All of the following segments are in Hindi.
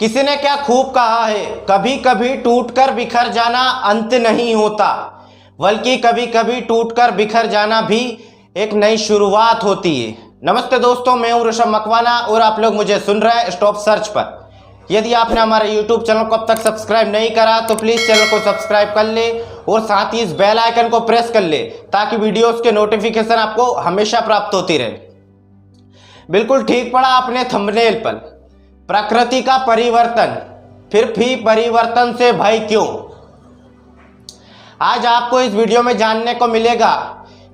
किसी ने क्या खूब कहा है, कभी कभी टूटकर बिखर जाना अंत नहीं होता, बल्कि कभी कभी टूटकर बिखर जाना भी एक नई शुरुआत होती है। नमस्ते दोस्तों, मैं हूं ऋषभ मकवाना और आप लोग मुझे सुन रहे हैं स्टॉप सर्च पर। यदि आपने हमारे YouTube चैनल को अब तक सब्सक्राइब नहीं करा तो प्लीज़ चैनल को सब्सक्राइब कर ले और साथ ही इस बेल आइकन को प्रेस कर ले ताकि वीडियोस के नोटिफिकेशन आपको हमेशा प्राप्त होती रहे। बिल्कुल ठीक पड़ा आपने थंबनेल पर, प्रकृति का परिवर्तन, फिर भी परिवर्तन से भय क्यों। आज आपको इस वीडियो में जानने को मिलेगा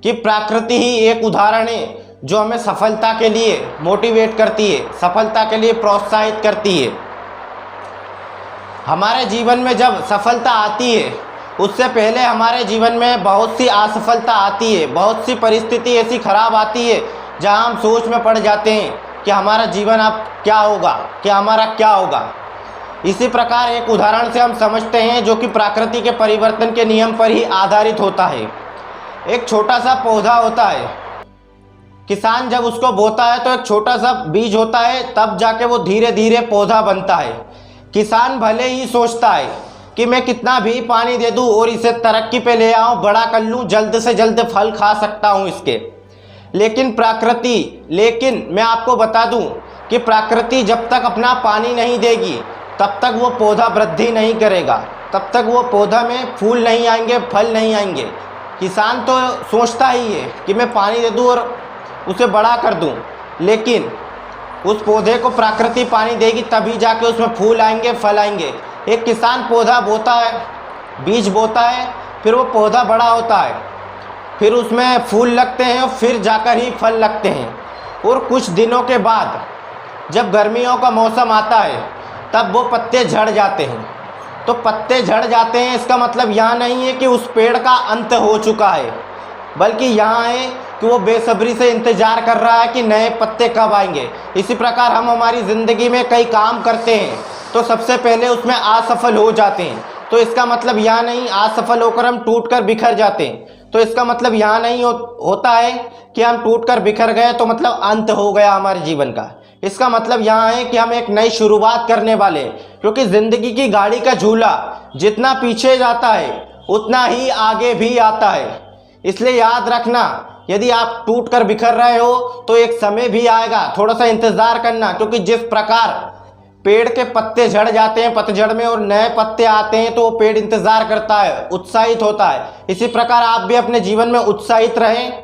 कि प्रकृति ही एक उदाहरण है जो हमें सफलता के लिए मोटिवेट करती है, सफलता के लिए प्रोत्साहित करती है। हमारे जीवन में जब सफलता आती है उससे पहले हमारे जीवन में बहुत सी असफलता आती है, बहुत सी परिस्थिति ऐसी खराब आती है जहां हम सोच में पड़ जाते हैं कि हमारा जीवन अब क्या होगा, कि हमारा क्या होगा। इसी प्रकार एक उदाहरण से हम समझते हैं जो कि प्रकृति के परिवर्तन के नियम पर ही आधारित होता है। एक छोटा सा पौधा होता है, किसान जब उसको बोता है तो एक छोटा सा बीज होता है, तब जाके वो धीरे धीरे पौधा बनता है। किसान भले ही सोचता है कि मैं कितना भी पानी दे दूं और इसे तरक्की पे ले आऊं, बड़ा कर लूं, जल्द से जल्द फल खा सकता हूं इसके, लेकिन मैं आपको बता दूं कि प्रकृति जब तक अपना पानी नहीं देगी तब तक वो पौधा वृद्धि नहीं करेगा, तब तक वो पौधा में फूल नहीं आएंगे, फल नहीं आएंगे। किसान तो सोचता ही है कि मैं पानी दे दूं और उसे बड़ा कर दूं, लेकिन उस पौधे को प्रकृति पानी देगी तभी जाके उसमें फूल आएंगे, फल आएंगे। एक किसान पौधा बोता है, बीज बोता है, फिर वो पौधा बड़ा होता है, फिर उसमें फूल लगते हैं, फिर जाकर ही फल लगते हैं। और कुछ दिनों के बाद जब गर्मियों का मौसम आता है तब वो पत्ते झड़ जाते हैं। तो पत्ते झड़ जाते हैं इसका मतलब यहाँ नहीं है कि उस पेड़ का अंत हो चुका है, बल्कि यहाँ है कि वो बेसब्री से इंतज़ार कर रहा है कि नए पत्ते कब आएंगे। इसी प्रकार हम हमारी ज़िंदगी में कई काम करते हैं तो सबसे पहले उसमें असफल हो जाते हैं, तो इसका मतलब यहाँ नहीं असफल होकर हम टूट कर बिखर जाते हैं, तो इसका मतलब यहाँ नहीं होता है कि हम टूट कर बिखर गए तो मतलब अंत हो गया हमारे जीवन का। इसका मतलब यहाँ है कि हम एक नई शुरुआत करने वाले हैं, क्योंकि ज़िंदगी की गाड़ी का झूला जितना पीछे जाता है उतना ही आगे भी आता है। इसलिए याद रखना, यदि आप टूट कर बिखर रहे हो तो एक समय भी आएगा, थोड़ा सा इंतज़ार करना, क्योंकि जिस प्रकार पेड़ के पत्ते झड़ जाते हैं पतझड़ में और नए पत्ते आते हैं तो वो पेड़ इंतज़ार करता है, उत्साहित होता है। इसी प्रकार आप भी अपने जीवन में उत्साहित रहें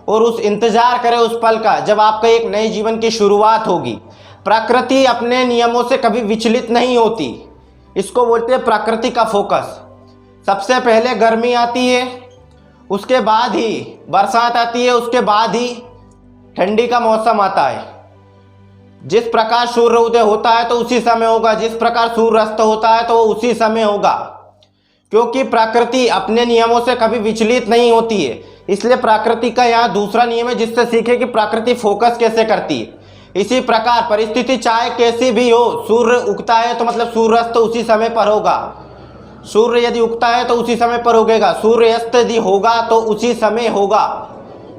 और उस इंतज़ार करें उस पल का जब आपका एक नए जीवन की शुरुआत होगी। प्रकृति अपने नियमों से कभी विचलित नहीं होती, इसको बोलते हैं प्रकृति का फोकस। सबसे पहले गर्मी आती है, उसके बाद ही बरसात आती है, उसके बाद ही ठंडी का मौसम आता है। जिस प्रकार सूर्य उदय होता है तो उसी समय होगा, जिस प्रकार सूर्य अस्त होता है तो वो उसी समय होगा, क्योंकि प्रकृति अपने नियमों से कभी विचलित नहीं होती है। इसलिए प्रकृति का यहाँ दूसरा नियम है जिससे सीखे कि प्रकृति फोकस कैसे करती है। इसी प्रकार परिस्थिति चाहे कैसी भी हो, सूर्य उगता है तो मतलब सूर्य अस्त उसी समय पर होगा, सूर्य यदि उगता है तो उसी समय पर उगेगा, सूर्य अस्त यदि होगा तो उसी समय होगा।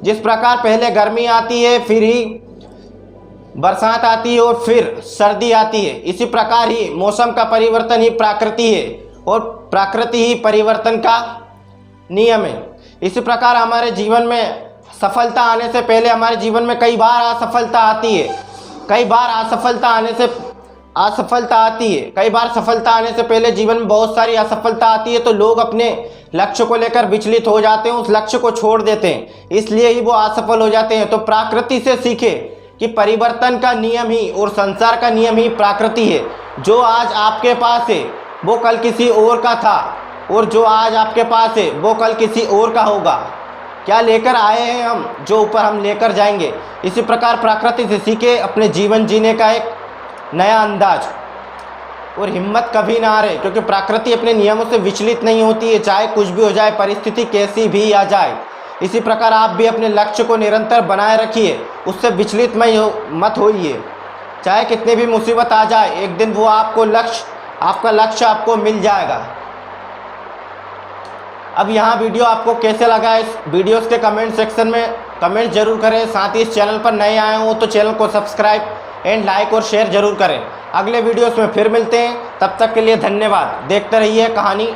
जिस प्रकार पहले गर्मी आती है, फिर ही बरसात आती है और फिर सर्दी आती है, इसी प्रकार ही मौसम का परिवर्तन ही प्रकृति है और प्रकृति ही परिवर्तन का नियम है। इसी प्रकार हमारे जीवन में सफलता आने से पहले हमारे जीवन में कई बार असफलता आती है, कई बार सफलता आने से पहले जीवन में बहुत सारी असफलता आती है, तो लोग अपने लक्ष्य को लेकर विचलित हो जाते हैं, उस लक्ष्य को छोड़ देते हैं, इसलिए ही वो असफल हो जाते हैं। तो प्रकृति से सीखे कि परिवर्तन का नियम ही और संसार का नियम ही प्रकृति है। जो आज आपके पास है वो कल किसी और का था, और जो आज आपके पास है वो कल किसी और का होगा। क्या लेकर आए हैं हम, जो ऊपर हम लेकर जाएंगे। इसी प्रकार प्रकृति से सीखे अपने जीवन जीने का एक नया अंदाज, और हिम्मत कभी ना हारे, क्योंकि प्रकृति अपने नियमों से विचलित नहीं होती है, चाहे कुछ भी हो जाए, परिस्थिति कैसी भी आ जाए। इसी प्रकार आप भी अपने लक्ष्य को निरंतर बनाए रखिए, उससे विचलित मत होइए। चाहे कितनी भी मुसीबत आ जाए, एक दिन वो आपका लक्ष्य आपको मिल जाएगा। अब यहाँ वीडियो आपको कैसे लगा, इस वीडियोस के कमेंट सेक्शन में कमेंट जरूर करें। साथ ही इस चैनल पर नए आए हो तो चैनल को सब्सक्राइब एंड लाइक और शेयर जरूर करें। अगले वीडियोस में फिर मिलते हैं, तब तक के लिए धन्यवाद। देखते रहिए कहानी।